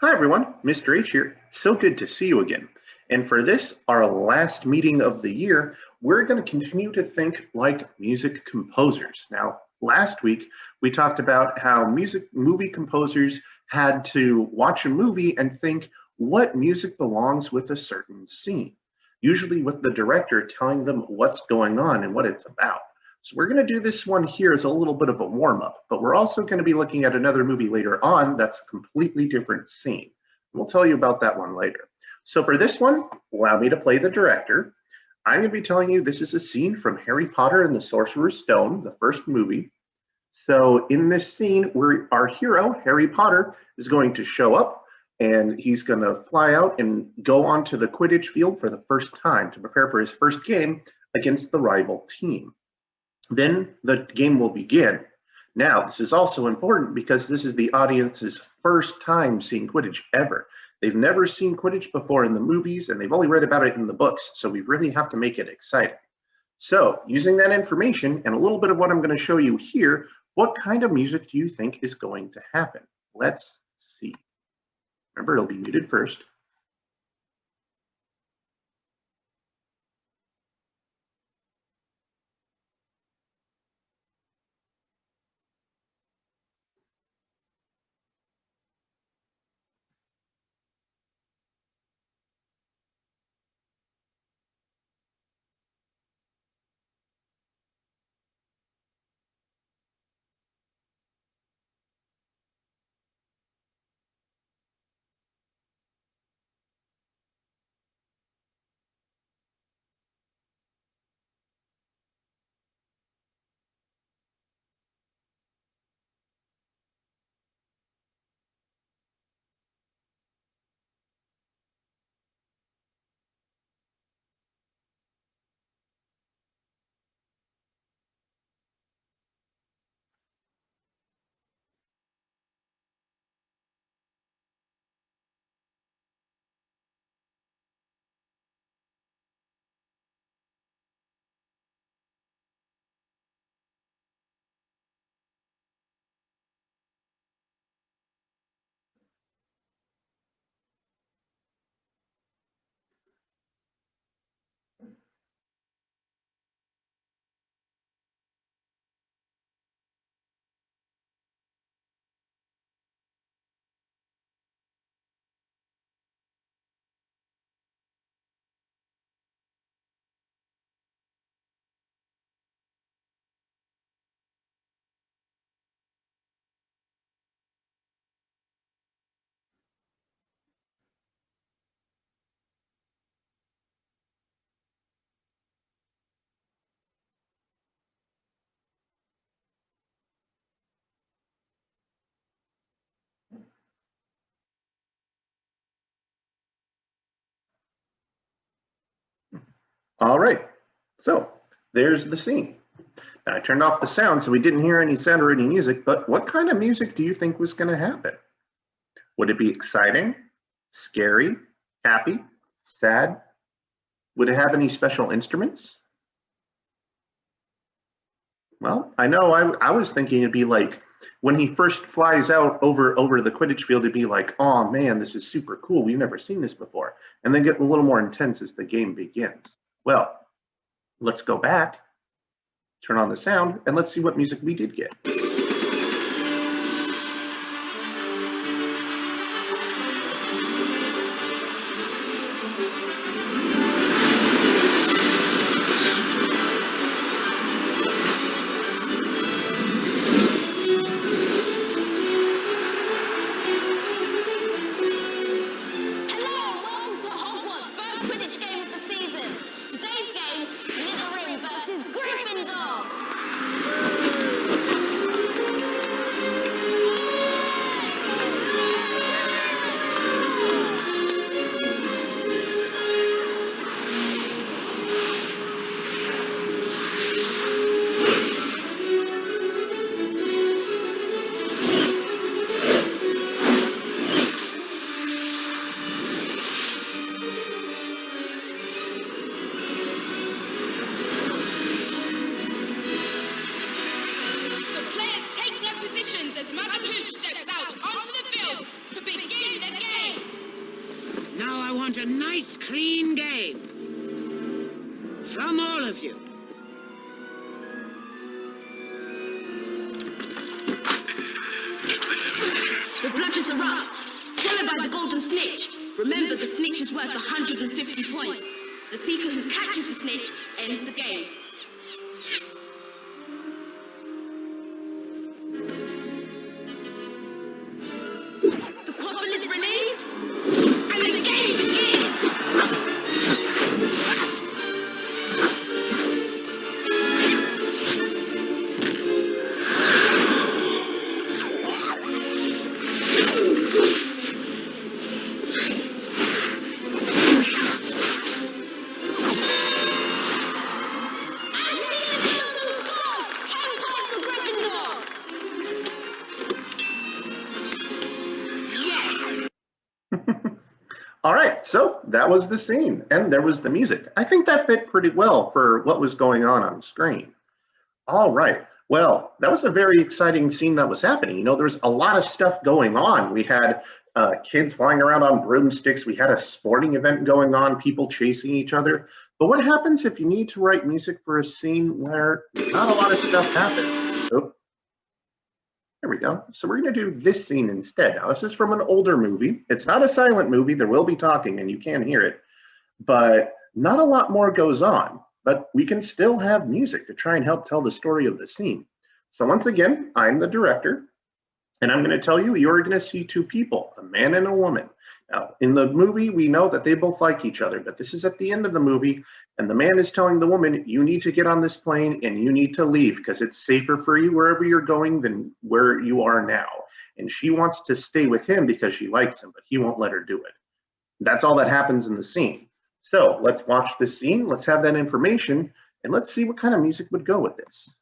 Hi everyone, Mr. H here. So good to see you again. And for this, our last meeting of the year, we're going to continue to think like music composers. Now, last week we talked about how movie composers had to watch a movie and think what music belongs with a certain scene, usually with the director telling them what's going on and what it's about. So we're going to do this one here as a little bit of a warm up, but we're also going to be looking at another movie later on that's a completely different scene. We'll tell you about that one later. So for this one, allow me to play the director. I'm going to be telling you this is a scene from Harry Potter and the Sorcerer's Stone, the first movie. So in this scene, our hero, Harry Potter, is going to show up and he's going to fly out and go onto the Quidditch field for the first time to prepare for his first game against the rival team. Then the game will begin. Now, this is also important because this is the audience's first time seeing Quidditch ever. They've never seen Quidditch before in the movies, and they've only read about it in the books, so we really have to make it exciting. So, using that information and a little bit of what I'm going to show you here, what kind of music do you think is going to happen? Let's see. Remember, it'll be muted first. All right, so there's the scene. Now, I turned off the sound so we didn't hear any sound or any music, but what kind of music do you think was going to happen? Would it be exciting, scary, happy, sad? Would it have any special instruments? Well, I know I was thinking it'd be like when he first flies out over the Quidditch field, it'd be like, oh man, this is super cool. We've never seen this before. And then get a little more intense as the game begins. Well, let's go back, turn on the sound, and let's see what music we did get. want a nice, clean game. From all of you. The bludgers are up, followed by the golden snitch. Remember, the snitch is worth 150 points. The seeker who catches the snitch ends the game. The quaffle is released, and the game begins! All right, so that was the scene, and there was the music. I think that fit pretty well for what was going on screen. All right, well, that was a very exciting scene that was happening. You know, there was a lot of stuff going on. We had kids flying around on broomsticks. We had a sporting event going on, people chasing each other. But what happens if you need to write music for a scene where not a lot of stuff happens? Oh, there we go. So we're going to do this scene instead. Now, this is from an older movie. It's not a silent movie. There will be talking and you can hear it, but not a lot more goes on. But we can still have music to try and help tell the story of the scene. So once again, I'm the director, and I'm going to tell you, you're going to see two people, a man and a woman. Now, in the movie, we know that they both like each other, but this is at the end of the movie, and the man is telling the woman, you need to get on this plane and you need to leave because it's safer for you wherever you're going than where you are now. And she wants to stay with him because she likes him, but he won't let her do it. That's all that happens in the scene. So let's watch this scene, let's have that information, and let's see what kind of music would go with this.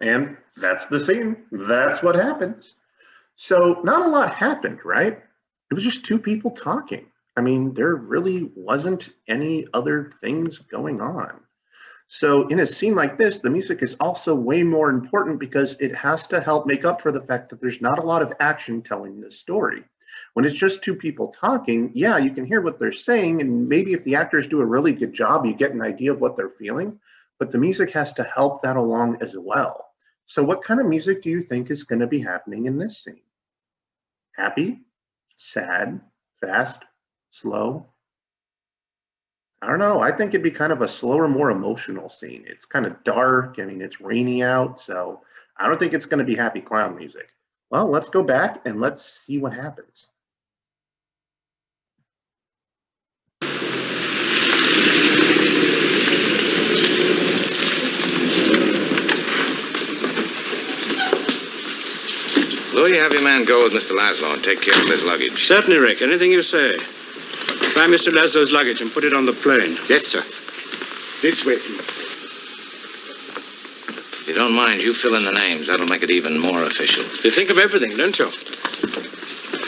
And that's the scene. That's what happens. So not a lot happened, right? It was just two people talking. I mean, there really wasn't any other things going on. So in a scene like this, the music is also way more important because it has to help make up for the fact that there's not a lot of action telling this story. When it's just two people talking, yeah, you can hear what they're saying, and maybe if the actors do a really good job, you get an idea of what they're feeling, but the music has to help that along as well. So what kind of music do you think is going to be happening in this scene? Happy, sad, fast, slow? I don't know. I think it'd be kind of a slower, more emotional scene. It's kind of dark. I mean, it's rainy out, so I don't think it's going to be happy clown music. Well, let's go back and let's see what happens. Louis, have your man go with Mr. Laszlo and take care of his luggage. Certainly, Rick. Anything you say. Buy Mr. Laszlo's luggage and put it on the plane. Yes, sir. This way, please. If you don't mind, you fill in the names. That'll make it even more official. You think of everything, don't you?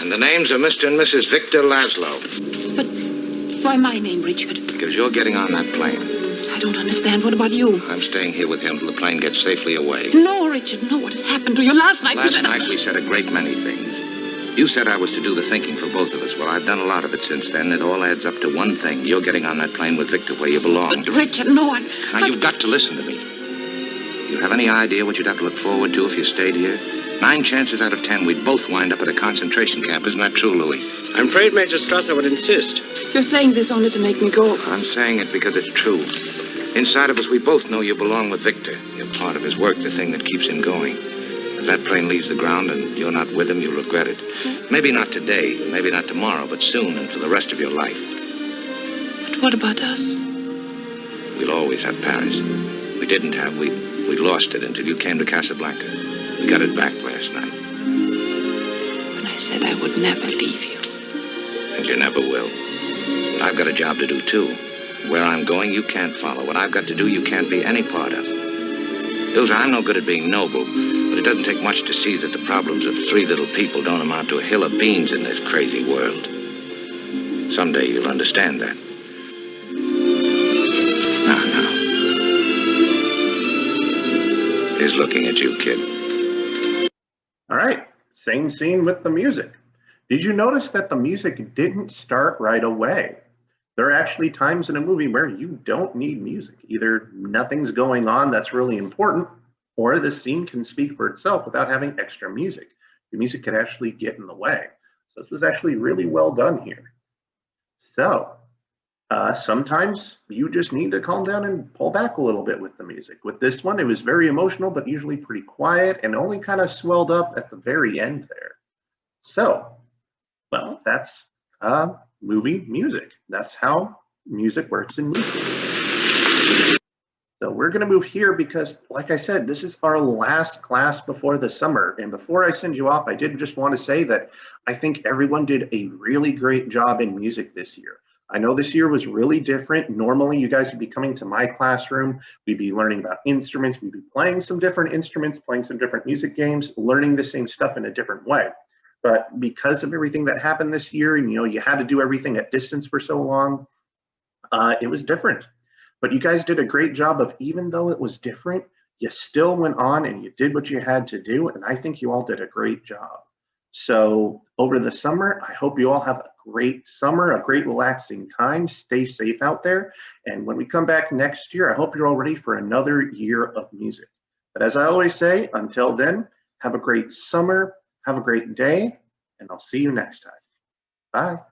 And the names are Mr. and Mrs. Victor Laszlo. But why my name, Richard? Because you're getting on that plane. I don't understand. What about you? I'm staying here with him till the plane gets safely away. No, Richard, no. What has happened to you? Last night Last night we said a great many things. You said I was to do the thinking for both of us. Well, I've done a lot of it since then. It all adds up to one thing. You're getting on that plane with Victor where you belong. But, Richard, no, Now, you've got to listen to me. You have any idea what you'd have to look forward to if you stayed here? 9 chances out of 10, we'd both wind up at a concentration camp. Isn't that true, Louis? I'm afraid Major Strasser would insist. You're saying this only to make me go. I'm saying it because it's true. Inside of us, we both know you belong with Victor. You're part of his work, the thing that keeps him going. If that plane leaves the ground and you're not with him, you'll regret it. Maybe not today, maybe not tomorrow, but soon and for the rest of your life. But what about us? We'll always have Paris. We didn't have. We lost it until you came to Casablanca. We got it back last night. When I said I would never leave you. And you never will. But I've got a job to do, too. Where I'm going, you can't follow. What I've got to do, you can't be any part of. Ilsa, I'm no good at being noble, but it doesn't take much to see that the problems of 3 little people don't amount to a hill of beans in this crazy world. Someday you'll understand that. Now. He's looking at you, kid. All right, same scene with the music. Did you notice that the music didn't start right away? There are actually times in a movie where you don't need music. Either nothing's going on that's really important, or the scene can speak for itself without having extra music. The music could actually get in the way. So this was actually really well done here. So sometimes you just need to calm down and pull back a little bit with the music. With this one, it was very emotional, but usually pretty quiet and only kind of swelled up at the very end there. So, well, that's movie music. That's how music works in movies. So we're going to move here because, like I said, this is our last class before the summer. And before I send you off, I did just want to say that I think everyone did a really great job in music this year. I know this year was really different. Normally, you guys would be coming to my classroom. We'd be learning about instruments. We'd be playing some different instruments, playing some different music games, learning the same stuff in a different way. But because of everything that happened this year, and you had to do everything at distance for so long, it was different. But you guys did a great job of, even though it was different, you still went on and you did what you had to do. And I think you all did a great job. So over the summer, I hope you all have a great summer, a great relaxing time. Stay safe out there. And when we come back next year, I hope you're all ready for another year of music. But as I always say, until then, have a great summer, have a great day, and I'll see you next time. Bye.